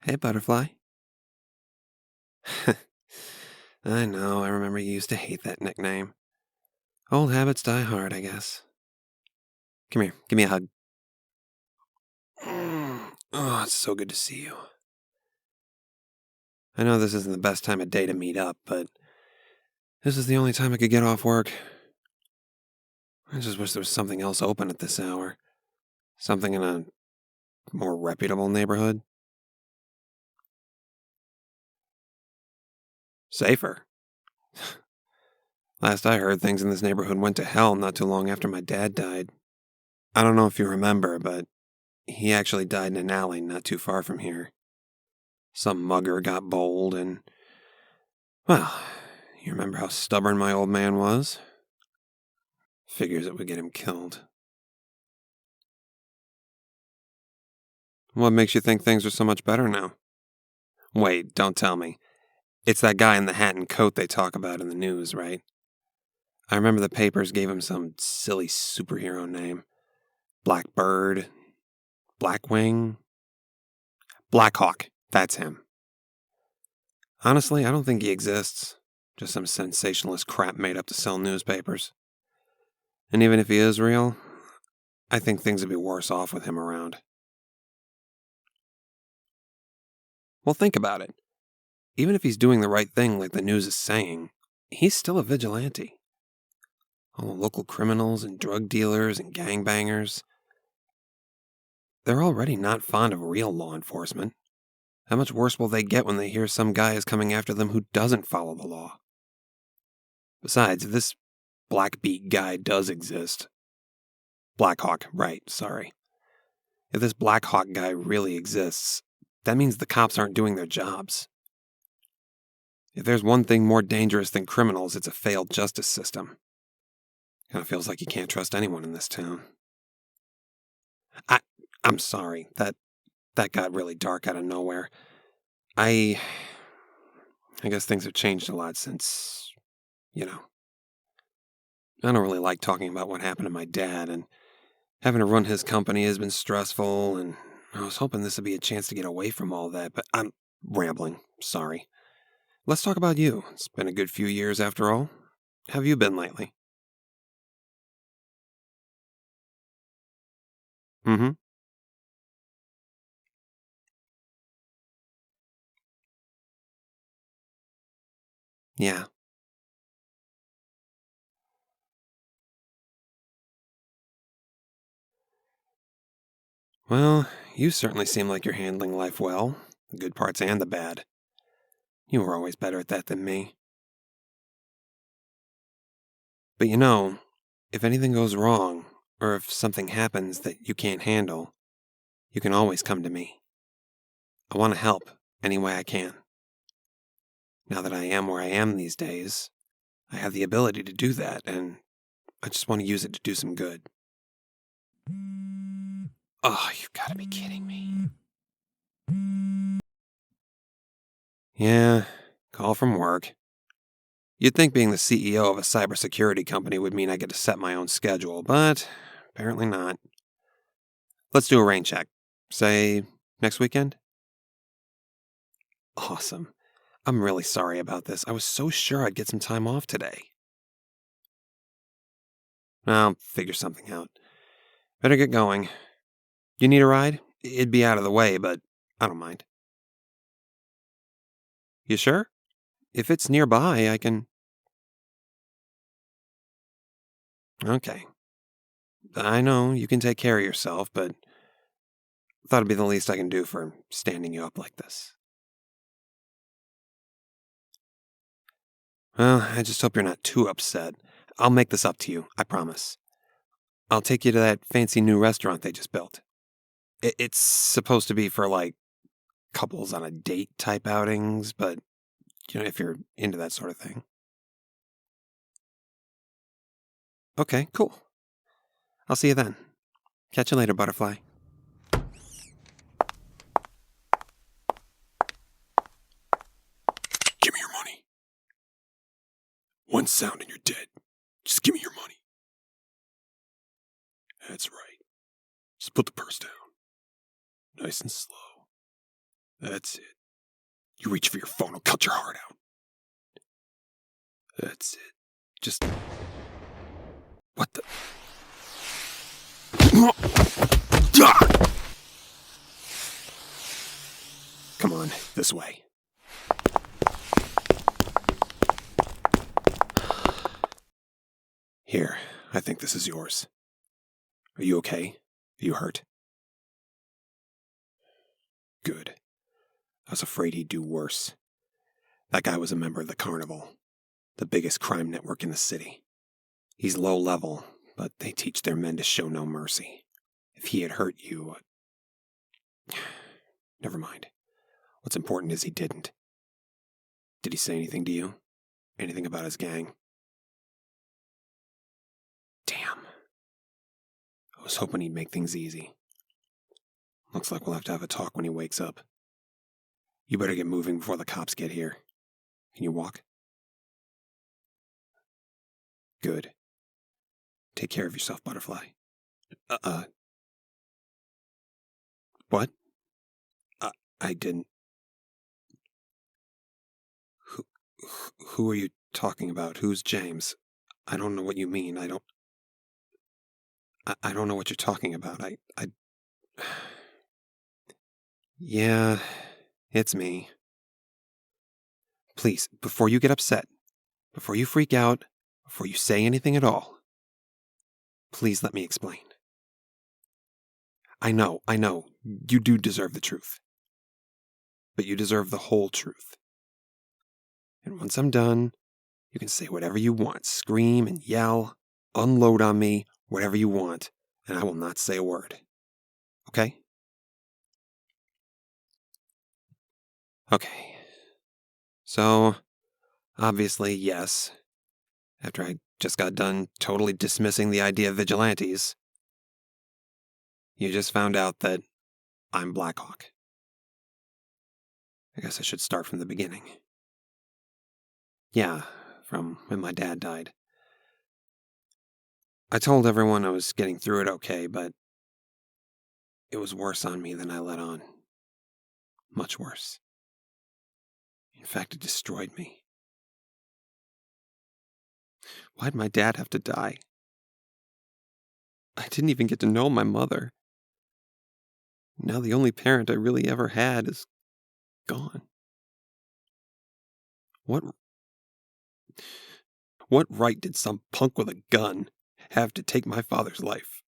Hey, Butterfly. I know, I remember you used to hate that nickname. Old habits die hard, I guess. Come here, give me a hug. Oh, it's so good to see you. I know this isn't the best time of day to meet up, but this is the only time I could get off work. I just wish there was something else open at this hour. Something in a more reputable neighborhood. Safer. Last I heard, things in this neighborhood went to hell not too long after my dad died. I don't know if you remember, but he actually died in an alley not too far from here. Some mugger got bold and, well, you remember how stubborn my old man was? Figures it would get him killed. What makes you think things are so much better now? Wait, don't tell me. It's that guy in the hat and coat they talk about in the news, right? I remember the papers gave him some silly superhero name. Blackbird, Blackwing, Blackhawk, that's him. Honestly, I don't think he exists. Just some sensationalist crap made up to sell newspapers. And even if he is real, I think things would be worse off with him around. Well, think about it. Even if he's doing the right thing like the news is saying, he's still a vigilante. All the local criminals and drug dealers and gangbangers, they're already not fond of real law enforcement. How much worse will they get when they hear some guy is coming after them who doesn't follow the law? Besides, if this Blackbeak guy does exist. Blackhawk, right, sorry. If this Blackhawk guy really exists, that means the cops aren't doing their jobs. If there's one thing more dangerous than criminals, it's a failed justice system. Kind of feels like you can't trust anyone in this town. I'm sorry. That got really dark out of nowhere. I guess things have changed a lot since, I don't really like talking about what happened to my dad, and having to run his company has been stressful, and I was hoping this would be a chance to get away from all that, but I'm rambling. Sorry. Let's talk about you. It's been a good few years after all. How have you been lately? Mm-hmm. Yeah. Well, you certainly seem like you're handling life well, the good parts and the bad. You were always better at that than me. But if anything goes wrong, or if something happens that you can't handle, you can always come to me. I want to help any way I can. Now that I am where I am these days, I have the ability to do that, and I just want to use it to do some good. Oh, you've got to be kidding me. Yeah, call from work. You'd think being the CEO of a cybersecurity company would mean I get to set my own schedule, but apparently not. Let's do a rain check. Say, next weekend? Awesome. I'm really sorry about this. I was so sure I'd get some time off today. I'll figure something out. Better get going. You need a ride? It'd be out of the way, but I don't mind. You sure? If it's nearby, I can... Okay. I know you can take care of yourself, but I thought it'd be the least I can do for standing you up like this. Well, I just hope you're not too upset. I'll make this up to you, I promise. I'll take you to that fancy new restaurant they just built. It's supposed to be for, like, couples on a date type outings, but, if you're into that sort of thing. Okay, cool. I'll see you then. Catch you later, Butterfly. Give me your money. One sound and you're dead. Just give me your money. That's right. Just put the purse down. Nice and slow. That's it. You reach for your phone, I'll cut your heart out. That's it. Just... What the... Come on, this way. Here, I think this is yours. Are you okay? Are you hurt? Good. I was afraid he'd do worse. That guy was a member of the Carnival, the biggest crime network in the city. He's low level, but they teach their men to show no mercy. If he had hurt you... Never mind. What's important is he didn't. Did he say anything to you? Anything about his gang? Damn. I was hoping he'd make things easy. Looks like we'll have a talk when he wakes up. You better get moving before the cops get here. Can you walk? Good. Take care of yourself, Butterfly. What? I didn't... Who are you talking about? Who's James? I don't know what you mean. I don't know what you're talking about. Yeah, it's me. Please, before you get upset, before you freak out, before you say anything at all, please let me explain. I know, you do deserve the truth. But you deserve the whole truth. And once I'm done, you can say whatever you want, scream and yell, unload on me, whatever you want, and I will not say a word. Okay? Okay. So, obviously, yes. After I just got done totally dismissing the idea of vigilantes, you just found out that I'm Blackhawk. I guess I should start from the beginning. Yeah, from when my dad died. I told everyone I was getting through it okay, but it was worse on me than I let on. Much worse. In fact, it destroyed me. Why'd my dad have to die? I didn't even get to know my mother. Now the only parent I really ever had is gone. What right did some punk with a gun have to take my father's life?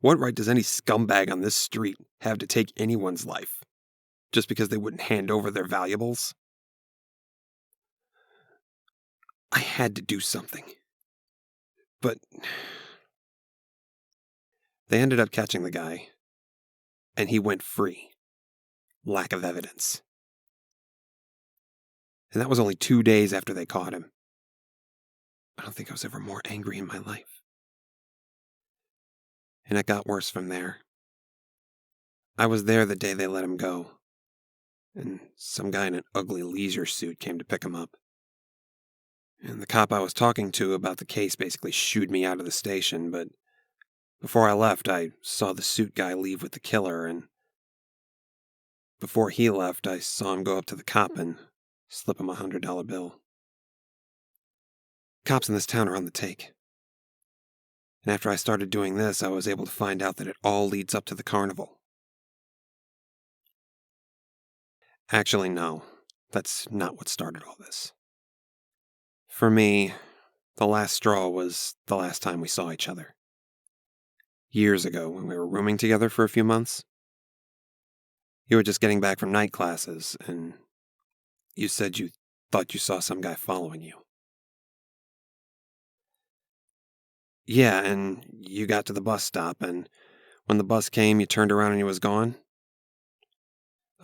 What right does any scumbag on this street have to take anyone's life just because they wouldn't hand over their valuables? I had to do something. But they ended up catching the guy, and he went free. Lack of evidence. And that was only 2 days after they caught him. I don't think I was ever more angry in my life. And it got worse from there. I was there the day they let him go, and some guy in an ugly leisure suit came to pick him up. And the cop I was talking to about the case basically shooed me out of the station, but before I left, I saw the suit guy leave with the killer, and before he left, I saw him go up to the cop and slip him a $100 bill. Cops in this town are on the take. And after I started doing this, I was able to find out that it all leads up to the carnival. Actually, no. That's not what started all this. For me, the last straw was the last time we saw each other. Years ago, when we were rooming together for a few months. You were just getting back from night classes, and you said you thought you saw some guy following you. Yeah, and you got to the bus stop, and when the bus came, you turned around and he was gone.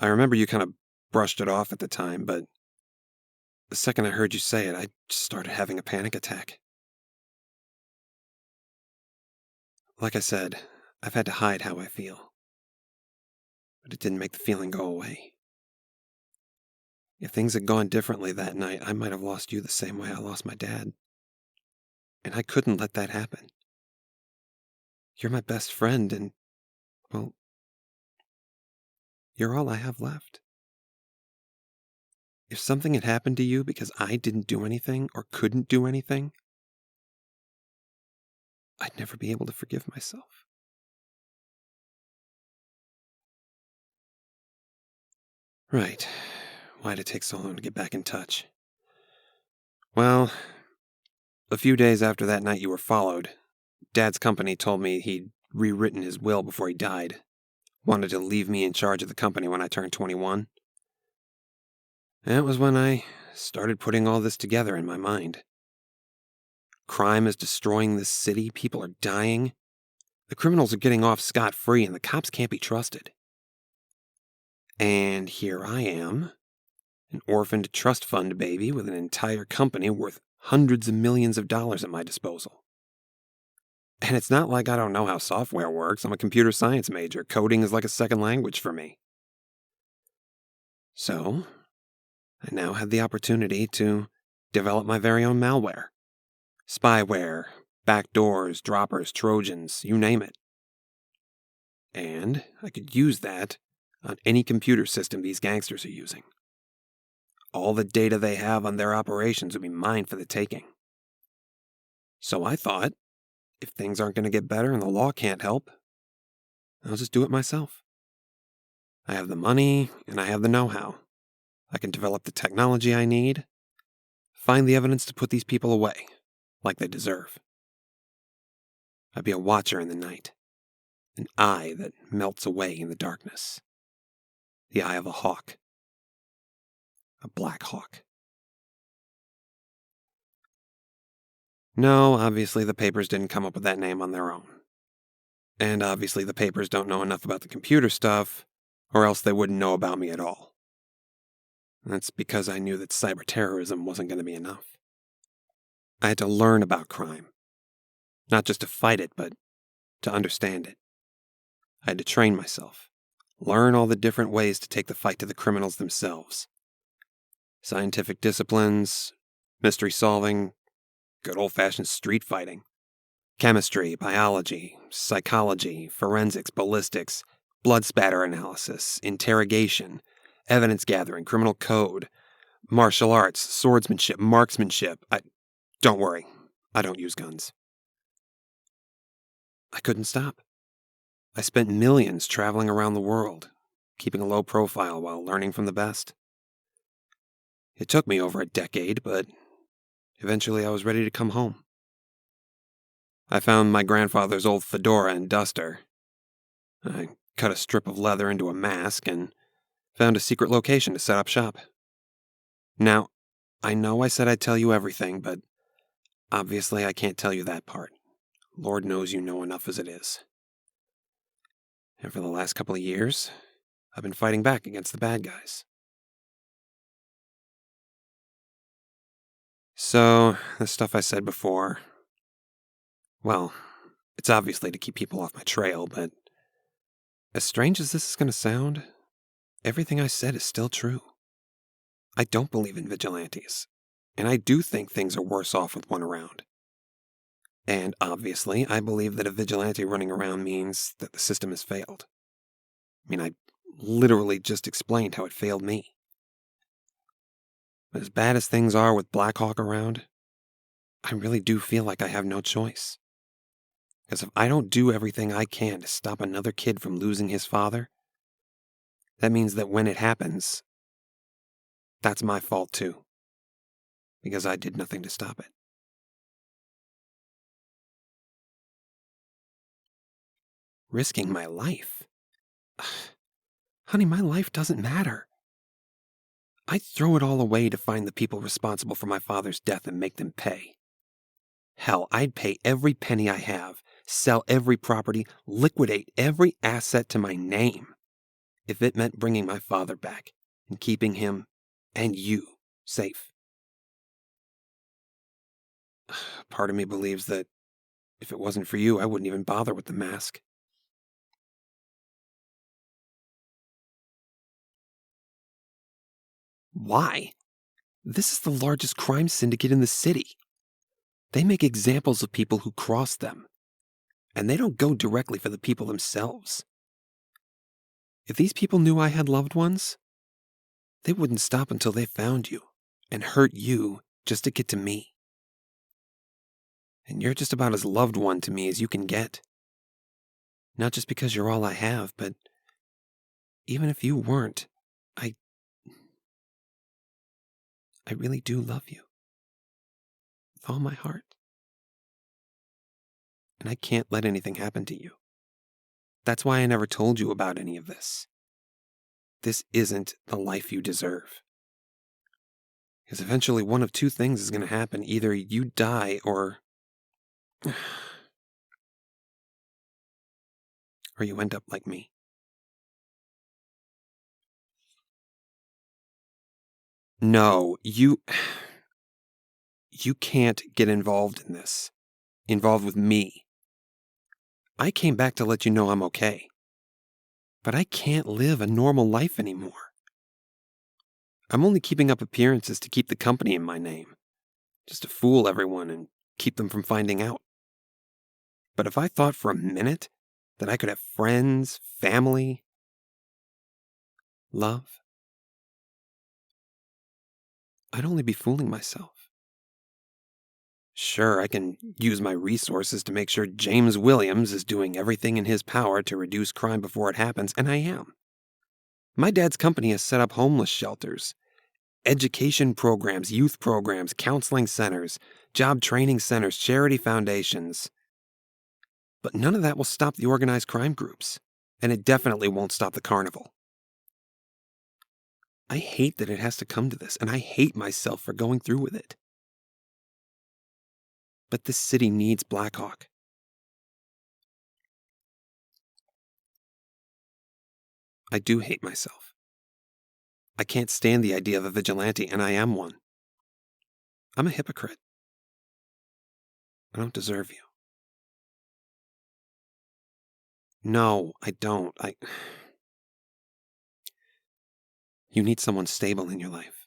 I remember you kind of brushed it off at the time, but the second I heard you say it, I just started having a panic attack. Like I said, I've had to hide how I feel. But it didn't make the feeling go away. If things had gone differently that night, I might have lost you the same way I lost my dad. And I couldn't let that happen. You're my best friend, and, well, You're all I have left. If something had happened to you because I didn't do anything or couldn't do anything, I'd never be able to forgive myself. Right. Why'd it take so long to get back in touch? Well, a few days after that night you were followed, Dad's company told me he'd rewritten his will before he died. Wanted to leave me in charge of the company when I turned 21. That was when I started putting all this together in my mind. Crime is destroying this city, people are dying. The criminals are getting off scot-free, and the cops can't be trusted. And here I am, an orphaned trust fund baby with an entire company worth hundreds of millions of dollars at my disposal. And it's not like I don't know how software works. I'm a computer science major. Coding is like a second language for me. So, I now had the opportunity to develop my very own malware. Spyware, backdoors, droppers, trojans, you name it. And I could use that on any computer system these gangsters are using. All the data they have on their operations would be mine for the taking. So I thought, if things aren't going to get better and the law can't help, I'll just do it myself. I have the money and I have the know-how. I can develop the technology I need, find the evidence to put these people away, like they deserve. I'd be a watcher in the night, an eye that melts away in the darkness. The eye of a hawk. A Blackhawk. No, obviously the papers didn't come up with that name on their own. And obviously the papers don't know enough about the computer stuff, or else they wouldn't know about me at all. That's because I knew that cyber-terrorism wasn't going to be enough. I had to learn about crime. Not just to fight it, but to understand it. I had to train myself. Learn all the different ways to take the fight to the criminals themselves. Scientific disciplines, mystery solving, good old-fashioned street fighting. Chemistry, biology, psychology, forensics, ballistics, blood spatter analysis, interrogation, evidence gathering, criminal code, martial arts, swordsmanship, marksmanship. Don't worry, I don't use guns. I couldn't stop. I spent millions traveling around the world, keeping a low profile while learning from the best. It took me over a decade, but eventually I was ready to come home. I found my grandfather's old fedora and duster. I cut a strip of leather into a mask and found a secret location to set up shop. Now, I know I said I'd tell you everything, but obviously I can't tell you that part. Lord knows you know enough as it is. And for the last couple of years, I've been fighting back against the bad guys. So, the stuff I said before, well, it's obviously to keep people off my trail, but as strange as this is going to sound, everything I said is still true. I don't believe in vigilantes, and I do think things are worse off with one around. And obviously, I believe that a vigilante running around means that the system has failed. I mean, I literally just explained how it failed me. But as bad as things are with Blackhawk around, I really do feel like I have no choice. Because if I don't do everything I can to stop another kid from losing his father, that means that when it happens, that's my fault too. Because I did nothing to stop it. Risking my life? Honey, my life doesn't matter. I'd throw it all away to find the people responsible for my father's death and make them pay. Hell, I'd pay every penny I have, sell every property, liquidate every asset to my name, if it meant bringing my father back and keeping him and you safe. Part of me believes that if it wasn't for you, I wouldn't even bother with the mask. Why? This is the largest crime syndicate in the city. They make examples of people who cross them, and they don't go directly for the people themselves. If these people knew I had loved ones, they wouldn't stop until they found you and hurt you just to get to me. And you're just about as loved one to me as you can get. Not just because you're all I have, but even if you weren't, I really do love you. With all my heart. And I can't let anything happen to you. That's why I never told you about any of this. This isn't the life you deserve. Because eventually one of two things is going to happen. Either you die or you end up like me. No, you can't get involved in this. Involved with me. I came back to let you know I'm okay. But I can't live a normal life anymore. I'm only keeping up appearances to keep the company in my name. Just to fool everyone and keep them from finding out. But if I thought for a minute that I could have friends, family, love, I'd only be fooling myself. Sure, I can use my resources to make sure James Williams is doing everything in his power to reduce crime before it happens, and I am. My dad's company has set up homeless shelters, education programs, youth programs, counseling centers, job training centers, charity foundations. But none of that will stop the organized crime groups, and it definitely won't stop the carnival. I hate that it has to come to this, and I hate myself for going through with it. But this city needs Blackhawk. I do hate myself. I can't stand the idea of a vigilante, and I am one. I'm a hypocrite. I don't deserve you. No, I don't. You need someone stable in your life.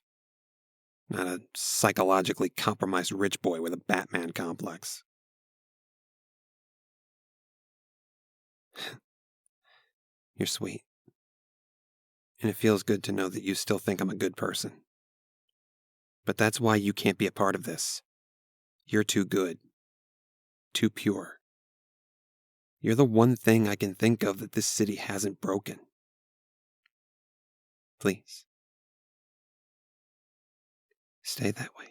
Not a psychologically compromised rich boy with a Batman complex. You're sweet. And it feels good to know that you still think I'm a good person. But that's why you can't be a part of this. You're too good. Too pure. You're the one thing I can think of that this city hasn't broken. Please. Stay that way.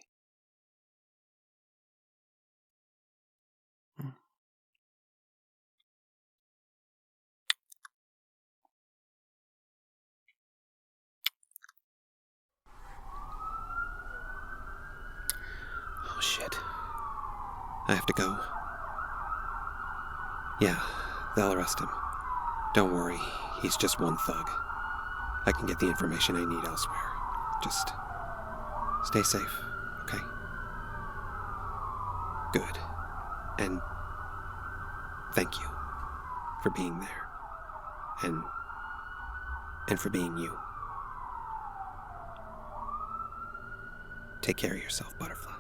Oh, shit. I have to go. Yeah, they'll arrest him. Don't worry, he's just one thug. I can get the information I need elsewhere. Just stay safe, okay? Good. And thank you for being there. And for being you. Take care of yourself, Butterfly.